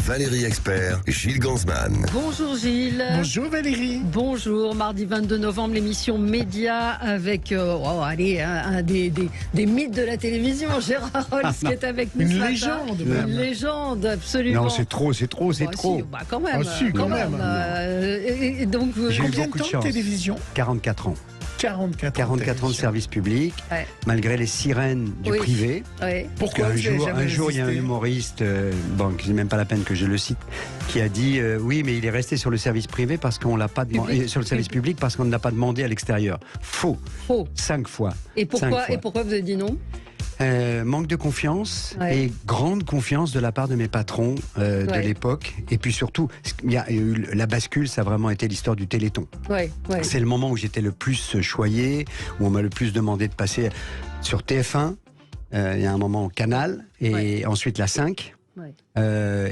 Valérie Expert, Gilles Gansman. Bonjour Gilles. Bonjour Valérie. Bonjour, mardi 22 novembre, l'émission Média avec un des mythes de la télévision, Gérard Rolls qui est avec nous. Une légende même. Une légende, absolument. Non, c'est trop. Si, quand même. Si, quand même. Et donc, J'ai eu Combien de beaucoup de temps de chance. télévision? 44 ans. 44 ans de service public, Ouais. malgré les sirènes du Oui. privé. ouais. Pourquoi Un vous avez jour, jamais il y a un résisté? humoriste, c'est même pas la peine que je le cite, qui a dit oui, mais il est resté sur le service privé parce qu'on l'a pas demandé, sur le service public parce qu'on ne l'a pas demandé à l'extérieur. Faux. Faux. 5 fois. Et pourquoi, 5 fois. vous avez dit non? Manque de confiance Ouais. et grande confiance de la part de mes patrons de Ouais. l'époque. Et puis surtout, il y a eu la bascule, ça a vraiment été l'histoire du Téléthon. Ouais. C'est le moment où j'étais le plus choyé, où on m'a le plus demandé de passer sur TF1. Il y a un moment au Canal, et ensuite la 5. Ouais.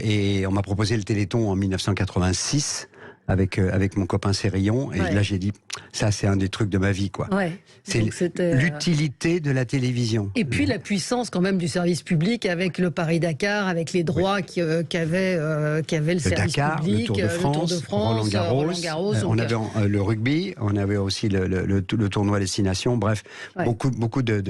Et on m'a proposé le Téléthon en 1986 avec mon copain Cérillon. Et Ouais. là, j'ai dit, ça, c'est un des trucs de ma vie, quoi. Ouais. C'est Donc, c'était, l'utilité de la télévision. Et puis la puissance quand même du service public avec le Paris-Dakar, avec les droits qu'avait le service Dakar, public, le Tour de France, Roland Garros, on avait le rugby, on avait aussi le tournoi Destination, bref, Ouais. beaucoup de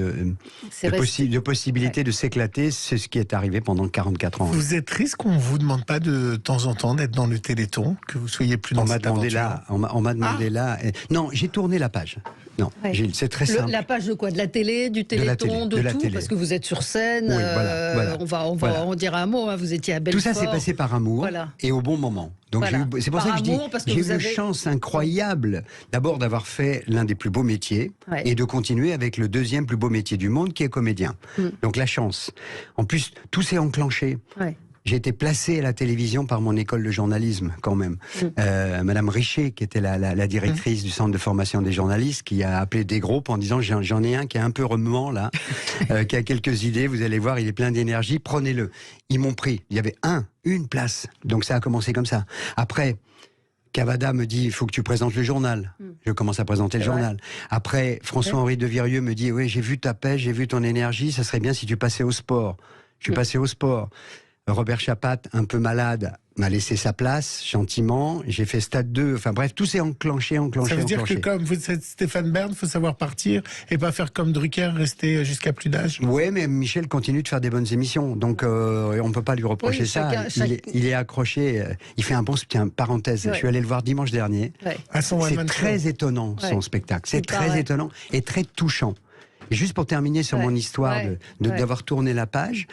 c'est resté. possibilités de s'éclater, c'est ce qui est arrivé pendant 44 ans. Vous êtes triste qu'on vous demande pas de temps en temps d'être dans le Téléthon, que vous soyez plus dans On m'a cette demandé aventure? là, on m'a demandé là. Non, j'ai tourné la page. Non, Ouais. Gilles, c'est très simple. La page de quoi? De la télé, du Téléthon, de la tout? télé. Parce que vous êtes sur scène, Oui, voilà. on dira un mot, hein, vous étiez à Belfort. Tout ça s'est passé par amour Voilà. et au bon moment. Donc Voilà. c'est pour Par ça que je amour, parce que dis, j'ai vous eu une avez- chance incroyable d'abord d'avoir fait l'un des plus beaux métiers Ouais. et de continuer avec le deuxième plus beau métier du monde qui est comédien. Donc la chance. En plus, tout s'est enclenché. Ouais. J'ai été placé à la télévision par mon école de journalisme, quand même. Madame Richer, qui était la directrice du centre de formation des journalistes, qui a appelé des groupes en disant j'en ai un qui est un peu remuant, là, qui a quelques idées, vous allez voir, il est plein d'énergie, prenez-le. Ils m'ont pris. Il y avait une place. Donc ça a commencé comme ça. Après, Cavada me dit, il faut que tu présentes le journal. Je commence à présenter le C'est vrai. journal. Après, François-Henri de Virieux me dit, oui, j'ai vu ta pêche, j'ai vu ton énergie, ça serait bien si tu passais au sport. Je suis passé au sport. Robert Chapat, un peu malade, m'a laissé sa place, gentiment. J'ai fait Stade 2. Enfin bref, tout s'est enclenché. Ça veut dire que comme vous êtes Stéphane Bern, il faut savoir partir et pas faire comme Drucker, rester jusqu'à plus d'âge. Ouais, mais Michel continue de faire des bonnes émissions, donc on peut pas lui reprocher Oui, ça. Il est accroché, il fait un bon... Tiens, parenthèse, Ouais. je suis allé le voir dimanche dernier. Ouais. À son C'est one-man très show. étonnant, son Ouais. spectacle. C'est Il très paraît. étonnant et très touchant. Et juste pour terminer sur Ouais. mon histoire Ouais. d'avoir tourné la page,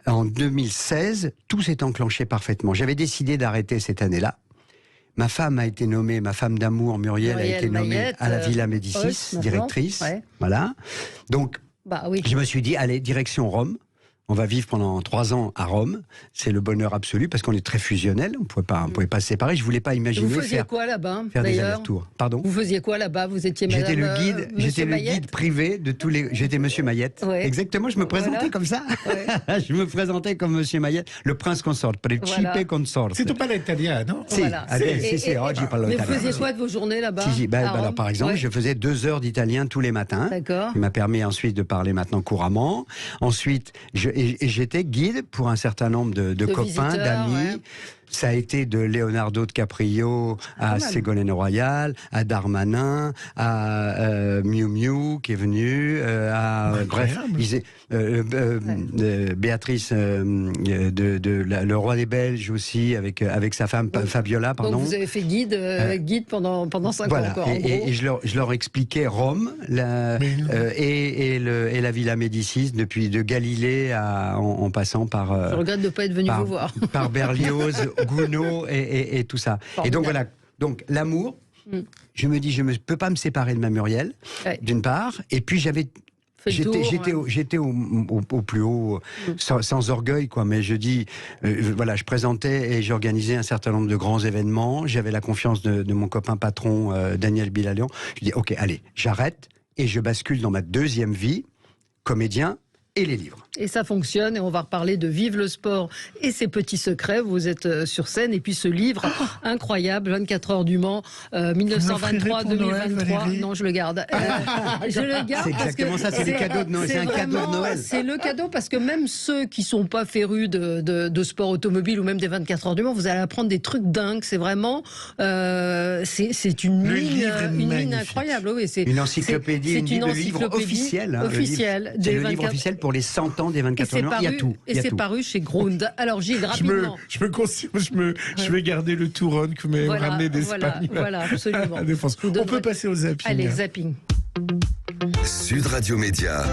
en 2016, tout s'est enclenché parfaitement. J'avais décidé d'arrêter cette année-là. Ma femme a été nommée, ma femme d'amour, Muriel, a été nommée Mayette, à la Villa Médicis, maintenant. directrice. Ouais. Voilà. Donc, Bah oui. je me suis dit, allez, direction Rome. On va vivre pendant 3 ans à Rome. C'est le bonheur absolu parce qu'on est très fusionnels. On ne pouvait pas se séparer. Je voulais pas imaginer Vous faisiez faire quoi là-bas, des d'ailleurs? allers-retours. Pardon. Vous faisiez quoi là-bas? Vous étiez J'étais madame, le guide, Monsieur j'étais le Mayette guide privé de tous les. J'étais Monsieur Mayette. Ouais. Exactement, je me présentais Voilà. comme ça. Ouais. Je me présentais comme Monsieur Mayette, le prince consort, principe Voilà. consort. C'est pas l'italien, non? Si, Voilà. oggi parlo Mais vous italiano. faisiez quoi de vos journées là-bas? Si, à alors, Rome? par exemple, Ouais. je faisais 2 heures d'italien tous les matins. D'accord. Il m'a permis ensuite de parler maintenant couramment. Ensuite, j'étais guide pour un certain nombre de copains, visiteurs, d'amis. ouais. Ça a été de Leonardo DiCaprio à quand même. Ségolène Royal, à Darmanin, à Miu Miu qui est venu, à bref, Béatrice le roi des Belges aussi avec sa femme Fabiola, pardon. Donc vous avez fait guide pendant 5 ans Voilà, encore, en gros. et je leur expliquais Rome et la Villa Médicis, depuis de Galilée en passant par... Je regrette de ne pas être venu vous voir. Par Berlioz, Gounod et tout ça. Formidable. Et donc voilà, donc l'amour, je me dis, je ne peux pas me séparer de ma Muriel, Ouais. d'une part, et puis Fait le tour, j'étais au plus haut, sans orgueil, quoi, mais je dis, voilà, je présentais et j'organisais un certain nombre de grands événements, j'avais la confiance de mon copain patron, Daniel Bilalian. Je dis, ok, allez, j'arrête, et je bascule dans ma deuxième vie, comédien et les livres. Et ça fonctionne, et on va reparler de Vive le sport et ses petits secrets. Vous êtes sur scène, et puis ce livre incroyable, 24 heures du Mans, 1923-2023. Non, je le garde. Je le garde. C'est exactement ça, c'est les cadeaux de Noël. C'est un cadeau de Noël. C'est le cadeau, parce que même ceux qui sont pas férus de sport automobile ou même des 24 heures du Mans, vous allez apprendre des trucs dingues. C'est vraiment, c'est une mine incroyable. Oui, c'est une encyclopédie, le livre officiel. C'est le livre officiel pour les 100 ans des 24 heures du Mans. Il y a tout. Et c'est paru chez Grund. Alors Gilles, rapidement. Je vais garder le Touron que vous m'avez ramené d'Espagne. Voilà, absolument. On peut passer au zapping. Allez, zapping. Sud Radio Média,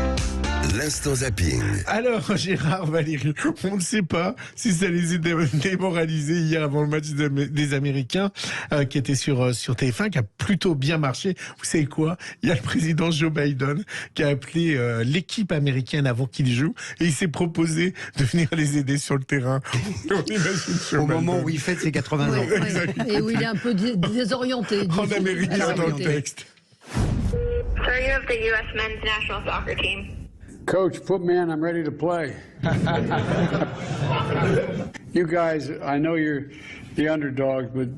l'instant zapping. Alors, Gérard, Valérie, on ne sait pas si ça les a démoralisés hier avant le match des Américains qui était sur TF1, qui a plutôt bien marché. Vous savez quoi? Il y a le président Joe Biden qui a appelé l'équipe américaine avant qu'il joue, et il s'est proposé de venir les aider sur le terrain. Au moment où il fête ses 80 ans. Et où il est un peu désorienté. En américain dans le texte. Sir, you have the U.S. men's national soccer team. Coach, put me in. I'm ready to play. You guys, I know you're the underdogs, but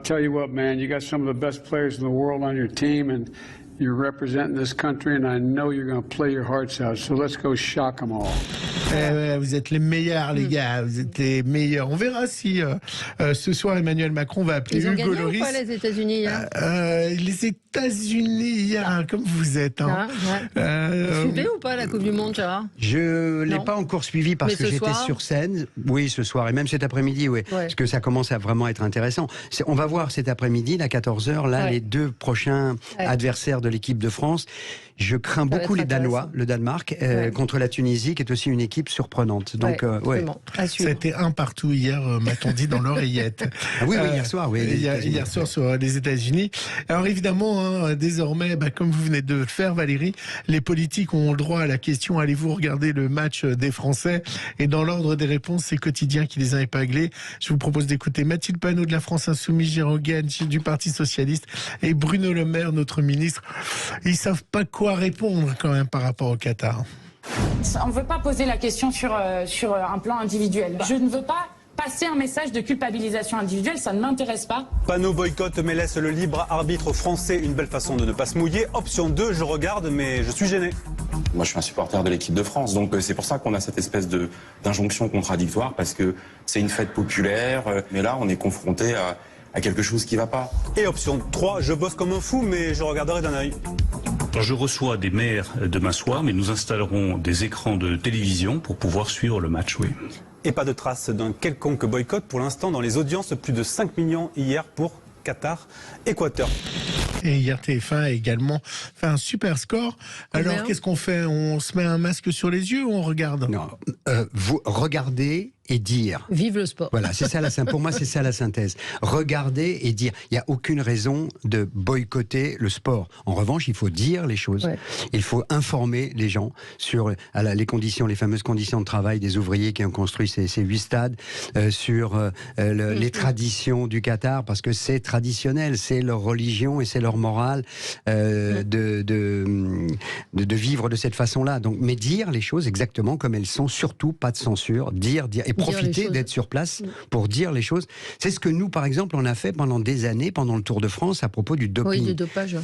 tell you what, man, you got some of the best players in the world on your team, and you're representing this country, and I know you're going to play your hearts out. So let's go shock them all. Vous êtes les meilleurs, les gars. Vous êtes les meilleurs. On verra si ce soir Emmanuel Macron va appeler Hugo Lloris. Ils ont gagné ou pas les États-Unis les États-Unis hier, comme vous êtes. Hein. Vous suivez ou pas la Coupe du Monde, Gérard? Je l'ai pas encore suivi parce que j'étais sur scène. Oui, ce soir et même cet après-midi, oui, parce que ça commence à vraiment être intéressant. On va voir cet après-midi, à 14h, là, les deux prochains adversaires de l'équipe de France. Je crains beaucoup les Danois, le Danemark, contre la Tunisie, qui est aussi une équipe surprenante. Donc, ça a été un partout hier, m'a-t-on dit dans l'oreillette. Oui, hier soir, oui. Hier soir sur les États-Unis. Alors évidemment, désormais, comme vous venez de le faire, Valérie, les politiques ont le droit à la question: allez-vous regarder le match des Français? Et dans l'ordre des réponses, c'est Quotidien qui les a épinglés. Je vous propose d'écouter Mathilde Panot de la France Insoumise, Jérôme Gagne du Parti Socialiste et Bruno Le Maire, notre ministre. Ils savent pas quoi répondre quand même par rapport au Qatar. On ne veut pas poser la question sur un plan individuel. Je ne veux pas passer un message de culpabilisation individuelle, ça ne m'intéresse pas. Panot boycott mais laisse le libre arbitre français, une belle façon de ne pas se mouiller. Option 2, je regarde mais je suis gêné. Moi je suis un supporter de l'équipe de France, donc c'est pour ça qu'on a cette espèce d'injonction contradictoire, parce que c'est une fête populaire, mais là on est confronté à quelque chose qui ne va pas. Et option 3, je bosse comme un fou mais je regarderai d'un œil. Je reçois des maires demain soir, mais nous installerons des écrans de télévision pour pouvoir suivre le match, oui. Et pas de trace d'un quelconque boycott pour l'instant dans les audiences, plus de 5 millions hier pour Qatar-Équateur. Et hier, TF1 a également fait un super score. Alors, qu'est-ce qu'on fait? On se met un masque sur les yeux ou on regarde? Non, vous regardez et dire. Vive le sport. Voilà, c'est ça pour moi, c'est ça la synthèse. Regarder et dire. Il n'y a aucune raison de boycotter le sport. En revanche, il faut dire les choses. Il faut informer les gens sur les conditions, les fameuses conditions de travail des ouvriers qui ont construit ces 8 stades, sur les traditions du Qatar, parce que c'est traditionnel, c'est leur religion et c'est leur morale de vivre de cette façon-là. Donc, mais dire les choses exactement comme elles sont, surtout pas de censure, dire et profiter d'être sur place pour dire les choses. C'est ce que nous, par exemple, on a fait pendant des années, pendant le Tour de France, à propos du doping. Oui, du dopage.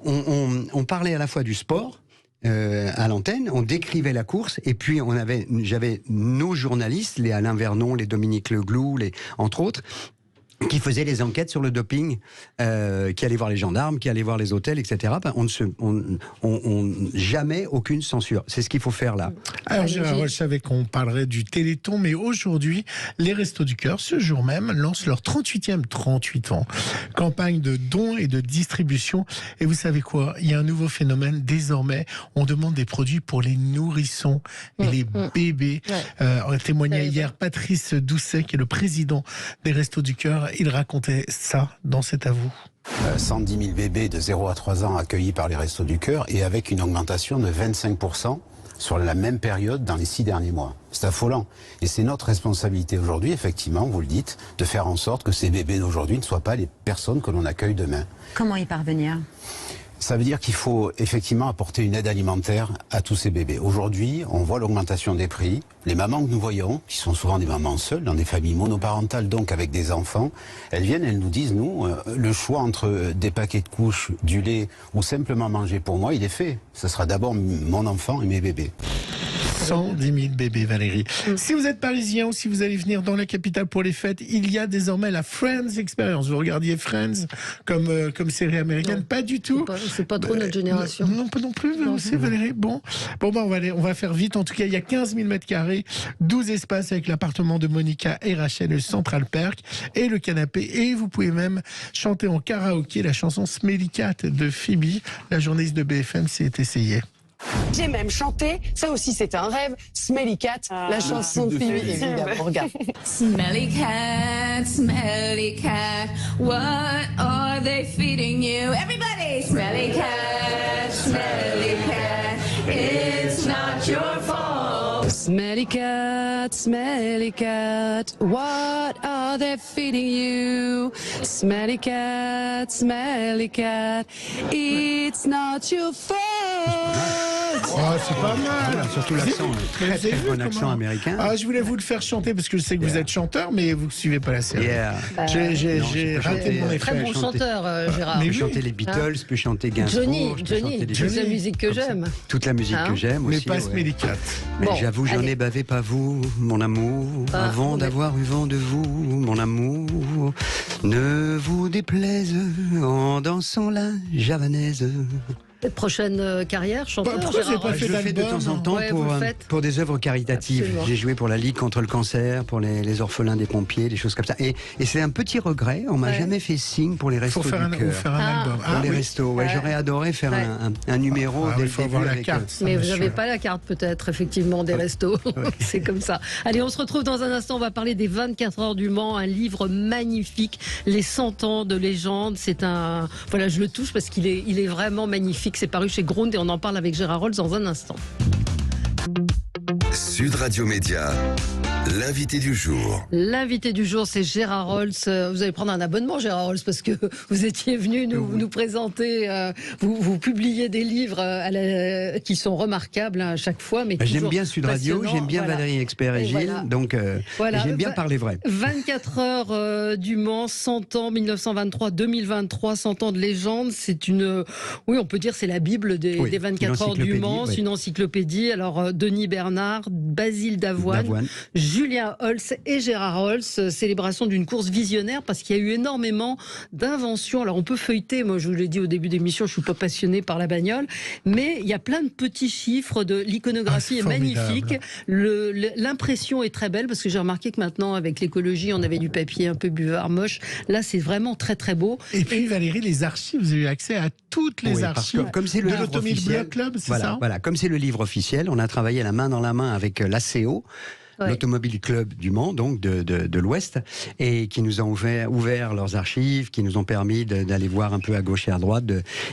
On parlait à la fois du sport, à l'antenne, on décrivait la course, et puis j'avais nos journalistes, les Alain Vernon, les Dominique Leglou, entre autres, qui faisaient les enquêtes sur le doping, qui allaient voir les gendarmes, qui allaient voir les hôtels, etc. Jamais aucune censure. C'est ce qu'il faut faire là. Alors, Gérard, je savais qu'on parlerait du Téléthon, mais aujourd'hui, les Restos du Cœur, ce jour même, lancent leur 38 ans. Campagne de dons et de distribution. Et vous savez quoi? Il y a un nouveau phénomène. Désormais, on demande des produits pour les nourrissons et les bébés. On témoignait hier Patrice Doucet, qui est le président des Restos du Cœur. Il racontait ça dans cet à vous. 110 000 bébés de 0 à 3 ans accueillis par les Restos du Cœur, et avec une augmentation de 25% sur la même période dans les 6 derniers mois. C'est affolant. Et c'est notre responsabilité aujourd'hui, effectivement, vous le dites, de faire en sorte que ces bébés d'aujourd'hui ne soient pas les personnes que l'on accueille demain. Comment y parvenir ? Ça veut dire qu'il faut effectivement apporter une aide alimentaire à tous ces bébés. Aujourd'hui, on voit l'augmentation des prix. Les mamans que nous voyons, qui sont souvent des mamans seules, dans des familles monoparentales, donc avec des enfants, elles viennent, elles nous disent, nous, le choix entre des paquets de couches, du lait ou simplement manger pour moi, il est fait. Ce sera d'abord mon enfant et mes bébés. 110 000 bébés, Valérie. Si vous êtes parisien ou si vous allez venir dans la capitale pour les fêtes, il y a désormais la Friends Experience. Vous regardiez Friends comme série américaine? Non. Pas du tout. C'est pas trop notre génération. Non, pas non plus, vous aussi, Valérie. Bon, on va faire vite. En tout cas, il y a 15 000 mètres carrés, 12 espaces avec l'appartement de Monica et Rachel, le Central Perk et le canapé. Et vous pouvez même chanter en karaoké la chanson Smelly Cat de Phoebe. La journaliste de BFM s'est essayée. J'ai même chanté, ça aussi c'était un rêve, Smelly Cat, la chanson de Phoebe, évidemment, regarde. Smelly cat, what are they feeding you? Everybody! Smelly cat, it's not your fault. Smelly cat, what are they feeding you? Smelly cat, it's not your fault. Oh, c'est pas mal. Surtout l'accent, très bon accent américain. Ah, je voulais vous le faire chanter parce que je sais que vous êtes chanteur, mais vous ne suivez pas la série. J'ai raté mon effet. Très bon chanteur, Gérard. Je peux chanter les Beatles, je peux chanter Gainsbourg. Johnny, toute la musique que j'aime. Toute la musique que j'aime aussi. Mais pas Smelly Cat. Mais j'avoue, j'en ai bavé, pas vous, mon amour. Avant d'avoir eu vent de vous, mon amour. Ne vous déplaise en dansant la javanaise. Prochaine carrière, chanteur. Pourquoi j'ai pas fait je le fais de temps en temps pour des œuvres caritatives. Absolument. J'ai joué pour la Ligue contre le cancer, pour les orphelins des pompiers, des choses comme ça. Et c'est un petit regret, on m'a jamais fait signe pour les restos du cœur. Faire un album. Pour les restos, j'aurais adoré faire un numéro. Il faut avoir la carte. Mais vous n'avez pas la carte peut-être, effectivement, des restos. C'est comme ça. Allez, on se retrouve dans un instant, on va parler des 24 heures du Mans, un livre magnifique, les 100 ans de légende. C'est un... Voilà, je le touche parce qu'il est vraiment magnifique. C'est paru chez Grund et on en parle avec Gérard Rolls dans un instant. Sud Radio Média, l'invité du jour. L'invité du jour, c'est Gérard Rolls. Vous allez prendre un abonnement, Gérard Rolls, parce que vous étiez venu nous présenter. Vous publiez des livres qui sont remarquables à chaque fois. Mais j'aime bien Sud Radio, j'aime bien Valérie Expert et Gilles, donc j'aime bien parler vrai. 24 heures du Mans, 100 ans, 1923-2023, 100 ans de légende. C'est une... Oui, on peut dire c'est la Bible des 24 heures du Mans. C'est une encyclopédie. Alors, Denis Bernard, Basile Davoine. Julien Holtz et Gérard Holtz, célébration d'une course visionnaire parce qu'il y a eu énormément d'inventions. Alors on peut feuilleter, moi je vous l'ai dit au début d'émission, je suis pas passionné par la bagnole, mais il y a plein de petits chiffres, l'iconographie est magnifique, l'impression est très belle parce que j'ai remarqué que maintenant avec l'écologie on avait du papier un peu buvard moche, là c'est vraiment très très beau. Et puis Valérie, les archives, vous avez eu accès à toutes les archives comme c'est le de livre officiel, Club, c'est ça? Voilà, comme c'est le livre officiel, on a travaillé la main dans la main avec l'ACO, l'Automobile Club du Mans, donc de l'Ouest, et qui nous ont ouvert leurs archives, qui nous ont permis d'aller voir un peu à gauche et à droite,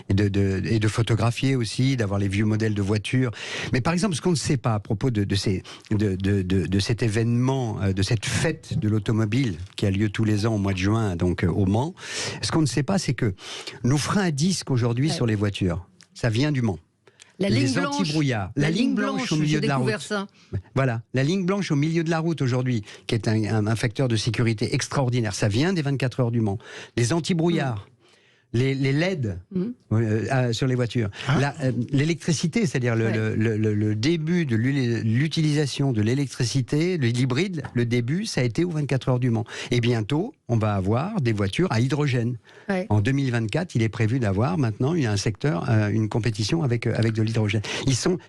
et de photographier aussi, d'avoir les vieux modèles de voitures. Mais par exemple, ce qu'on ne sait pas à propos de cet événement, de cette fête de l'automobile qui a lieu tous les ans au mois de juin, donc au Mans, ce qu'on ne sait pas, c'est que nos freins à disque aujourd'hui sur les voitures, ça vient du Mans. Les anti-brouillards, la ligne blanche au milieu de la route. Ça. Voilà, la ligne blanche au milieu de la route aujourd'hui, qui est un facteur de sécurité extraordinaire. Ça vient des 24 heures du Mans. Les anti-brouillards. Les LED sur les voitures. L'électricité, c'est-à-dire le début de l'utilisation de l'électricité, l'hybride, le début, ça a été aux 24 heures du Mans. Et bientôt, on va avoir des voitures à hydrogène. En 2024, il est prévu d'avoir maintenant un secteur, une compétition avec de l'hydrogène.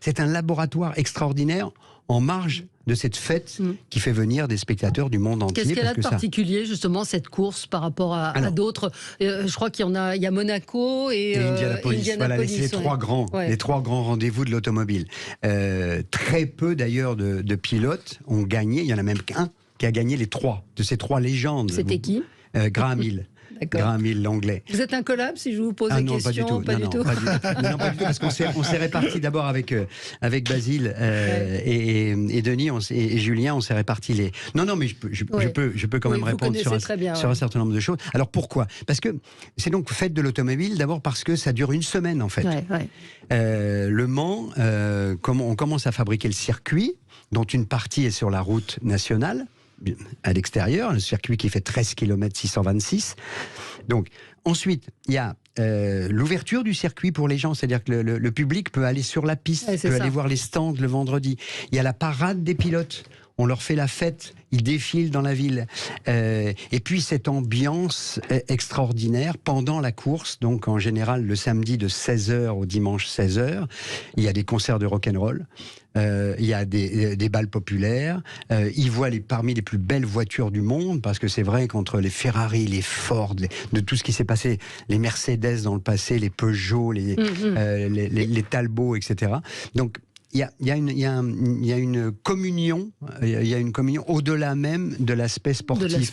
C'est un laboratoire extraordinaire en marge de cette fête qui fait venir des spectateurs du monde entier. Qu'est-ce qu'elle a de particulier, justement, cette course par rapport à d'autres? Je crois qu'il y a Monaco et Indianapolis. Voilà, les trois grands rendez-vous de l'automobile. Très peu, d'ailleurs, de pilotes ont gagné. Il y en a même qu'un qui a gagné de ces trois légendes. C'était qui? Graham Hill. Graham Hill, l'anglais. Vous êtes incollable si je vous pose des questions? Pas du tout. Non, pas du tout, parce qu'on s'est répartis d'abord avec Basile et Denis et Julien, on s'est répartis les... Non, mais je peux quand même répondre sur un certain nombre de choses. Alors pourquoi? Parce que c'est donc fête de l'automobile, d'abord parce que ça dure une semaine en fait. Le Mans, on commence à fabriquer le circuit, dont une partie est sur la route nationale, à l'extérieur, un circuit qui fait 13 km 626. Donc, ensuite, il y a l'ouverture du circuit pour les gens, c'est-à-dire que le public peut aller sur la piste, peut aller voir les stands le vendredi. Il y a la parade des pilotes. On leur fait la fête, ils défilent dans la ville. Et puis cette ambiance extraordinaire pendant la course, donc en général le samedi de 16h au dimanche 16h, il y a des concerts de rock'n'roll, il y a des bals populaires, ils voient parmi les plus belles voitures du monde, parce que c'est vrai qu'entre les Ferrari, les Ford, de tout ce qui s'est passé, les Mercedes dans le passé, les Peugeot, les Talbot, etc. Donc, il y a une communion, au-delà même de l'aspect sportif,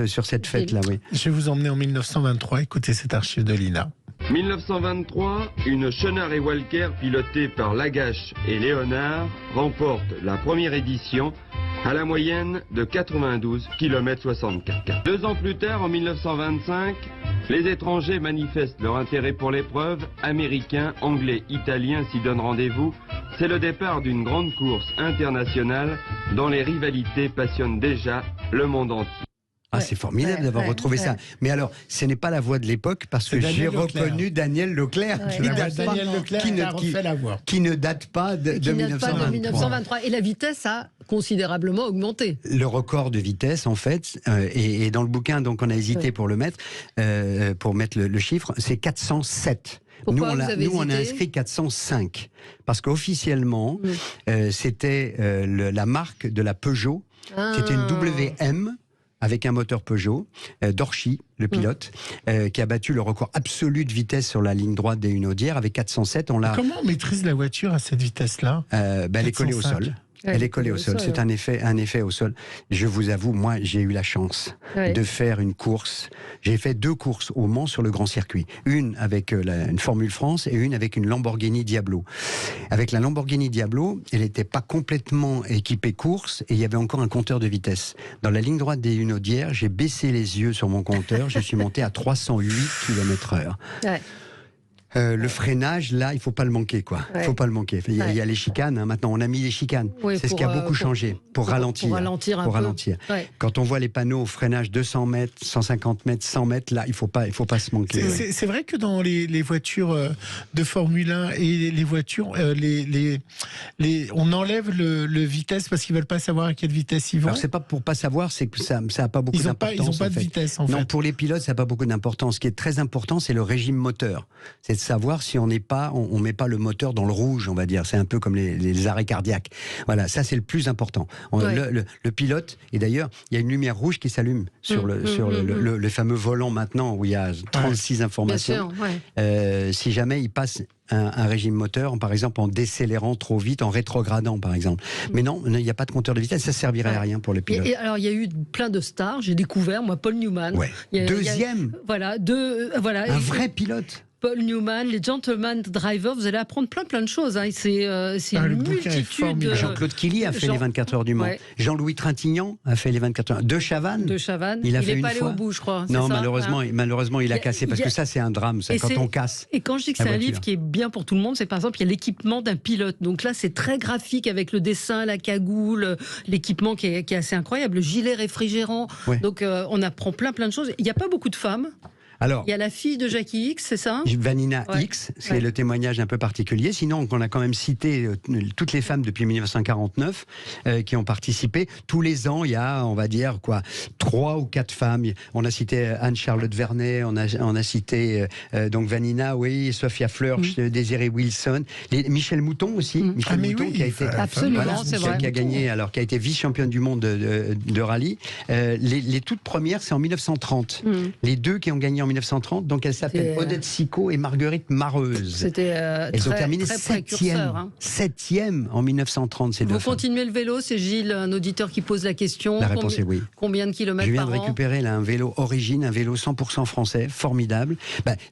sur cette fête-là. Oui. Je vais vous emmener en 1923, écoutez cette archive de l'INA. 1923, une Chenard & Walker pilotée par Lagache et Léonard remporte la première édition à la moyenne de 92 km/64. 2 ans plus tard, en 1925, les étrangers manifestent leur intérêt pour l'épreuve. Américains, Anglais, Italiens s'y donnent rendez-vous. C'est le départ d'une grande course internationale dont les rivalités passionnent déjà le monde entier. Ah, c'est formidable d'avoir retrouvé ça. Mais alors, ce n'est pas la voix de l'époque, parce que j'ai reconnu Daniel Leclerc, qui ne date pas de 1923. Et la vitesse a considérablement augmenté. Le record de vitesse, en fait, et dans le bouquin, donc on a hésité pour le mettre, pour mettre le chiffre, c'est 407. Pourquoi nous, on a inscrit 405. Parce qu'officiellement, c'était la marque de la Peugeot, qui était une WM, avec un moteur Peugeot, Dorchy, le pilote, qui a battu le record absolu de vitesse sur la ligne droite des Hunaudières avec 407. Comment on maîtrise la voiture à cette vitesse-là? Elle est collée au sol. Elle est collée au sol. C'est un effet au sol. Je vous avoue, moi, j'ai eu la chance de faire une course. J'ai fait 2 courses au Mans sur le grand circuit. Une avec une Formule France et une avec une Lamborghini Diablo. Avec la Lamborghini Diablo, elle n'était pas complètement équipée course et il y avait encore un compteur de vitesse. Dans la ligne droite des Hunaudières, j'ai baissé les yeux sur mon compteur. Je suis monté à 308 km/h. Le freinage, là, il faut pas le manquer, quoi. Il faut pas le manquer. Il y a les chicanes. Maintenant, on a mis les chicanes. C'est ce qui a beaucoup changé pour ralentir. Pour ralentir. Quand on voit les panneaux freinage 200 mètres, 150 mètres, 100 mètres, là, il faut pas se manquer. C'est vrai que dans les voitures de Formule 1 et les voitures, on enlève le vitesse parce qu'ils veulent pas savoir à quelle vitesse ils vont. Alors c'est pas pour pas savoir, c'est que ça a pas beaucoup d'importance. Ils ont pas de vitesse en fait. Non, pour les pilotes, ça a pas beaucoup d'importance. Ce qui est très important, c'est le régime moteur. C'est de savoir si on met pas le moteur dans le rouge, on va dire. C'est un peu comme les arrêts cardiaques. Voilà, ça c'est le plus important. Le pilote, et d'ailleurs, il y a une lumière rouge qui s'allume sur le fameux volant maintenant où il y a 36 informations. Bien sûr, si jamais il passe un régime moteur, par exemple en décélérant trop vite, en rétrogradant par exemple. Mais non, il n'y a pas de compteur de vitesse, ça servirait à rien pour les pilotes. Et alors il y a eu plein de stars, j'ai découvert, moi, Paul Newman. Deuxième. Un vrai pilote. Paul Newman, les Gentleman Drivers, vous allez apprendre plein de choses. Hein. C'est une multitude. Jean-Claude Killy a fait les 24 heures du Mans. Jean-Louis Trintignant a fait les 24 heures. De Chavannes. Il n'est pas allé au bout, je crois. Non, malheureusement, il a cassé. Parce que ça, c'est un drame, ça, quand on casse. Et quand je dis que c'est un livre qui est bien pour tout le monde, c'est par exemple, il y a l'équipement d'un pilote. Donc là, c'est très graphique avec le dessin, la cagoule, l'équipement qui est assez incroyable, le gilet réfrigérant. Donc on apprend plein de choses. Il n'y a pas beaucoup de femmes. Alors, il y a la fille de Jackie X, c'est ça? Vanina X, c'est le témoignage un peu particulier. Sinon, on a quand même cité toutes les femmes depuis 1949 qui ont participé. Tous les ans, il y a, on va dire, 3 ou 4 femmes. On a cité Anne-Charlotte Vernet, on a cité donc Vanina, Sophia Flörsch, Désirée Wilson, Michel Mouton aussi. Michel Mouton qui a été qui a gagné, alors qui a été vice-championne du monde de rallye. Les toutes premières, c'est en 1930. Les 2 qui ont gagné en en 1930, donc elles s'appellent Odette Sicot et Marguerite Mareuse. C'était elles ont terminé très précurseur. Hein. 7e en 1930, ces deux femmes. Vous continuez le vélo, c'est Gilles, un auditeur qui pose la question. La réponse est oui. Combien de kilomètres par an? Je viens de récupérer là, un vélo Origine, un vélo 100% français, formidable.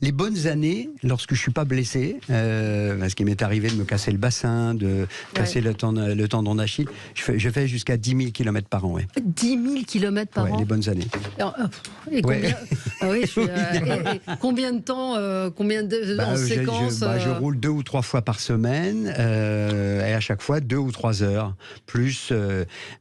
Les bonnes années, lorsque je suis pas blessé, parce qu'il m'est arrivé de me casser le bassin, de casser le tendon d'Achille, je fais jusqu'à 10 000 km par an. Ouais. 10 000 km par an? Les bonnes années. Et combien, combien de temps, en séquence je roule 2 ou 3 fois par semaine, et à chaque fois 2 ou 3 heures, plus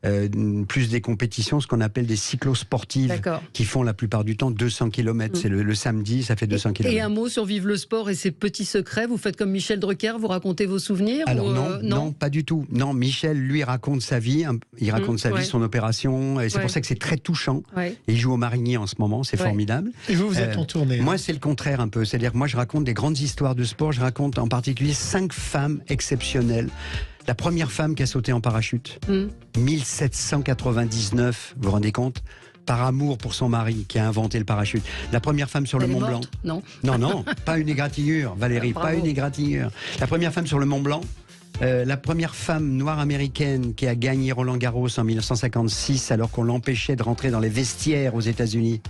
des compétitions, ce qu'on appelle des cyclosportives, qui font la plupart du temps 200 km. C'est le samedi, ça fait 200 km. Et un mot sur Vive le sport et ses petits secrets. Vous faites comme Michel Drucker, vous racontez vos souvenirs? Alors non, pas du tout. Non, Michel, lui, raconte sa vie. Il raconte sa vie, son opération. Et c'est pour ça que c'est très touchant. Et il joue au Marigny en ce moment, c'est formidable. Et vous êtes en tournée. Moi, c'est le contraire un peu. C'est-à-dire que moi, je raconte des grandes histoires de sport. Je raconte en particulier 5 femmes exceptionnelles. La première femme qui a sauté en parachute, 1799, vous vous rendez compte? Par amour pour son mari qui a inventé le parachute. La première femme sur le Mont Blanc. Non, pas une égratignure, Valérie, pas une égratignure. La première femme sur le Mont Blanc. La première femme noire américaine qui a gagné Roland Garros en 1956 alors qu'on l'empêchait de rentrer dans les vestiaires aux États-Unis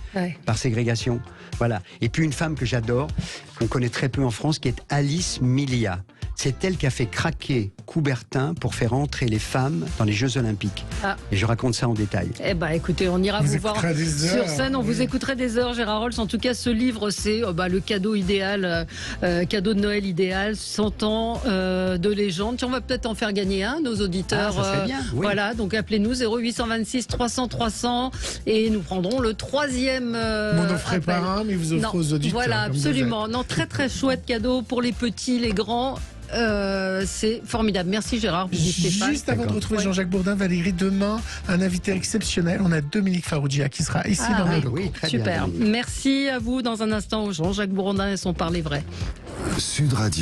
par ségrégation. Voilà. Et puis une femme que j'adore, qu'on connaît très peu en France, qui est Alice Milia. C'est elle qui a fait craquer Coubertin pour faire entrer les femmes dans les Jeux Olympiques. Et je raconte ça en détail. Eh ben, écoutez, on ira vous voir sur scène. On vous écouterait des heures, Gérard Rolls. En tout cas, ce livre, c'est le cadeau idéal, cadeau de Noël idéal, 100 ans de légende. On va peut-être en faire gagner un, nos auditeurs. Ça serait bien, oui. Voilà, donc appelez-nous 0826 300 300 et nous prendrons le 3e. On n'en ferait pas un, mais vous offrez aux auditeurs. Voilà, absolument. Non, très très chouette cadeau pour les petits, les grands. C'est formidable. Merci Gérard. Juste avant de retrouver Jean-Jacques Bourdin, Valérie, demain, un invité exceptionnel. On a Dominique Farrugia qui sera ici dans le locaux. Super. Bien. Merci à vous. Dans un instant, Jean-Jacques Bourdin et son Parler vrai. Sud Radio.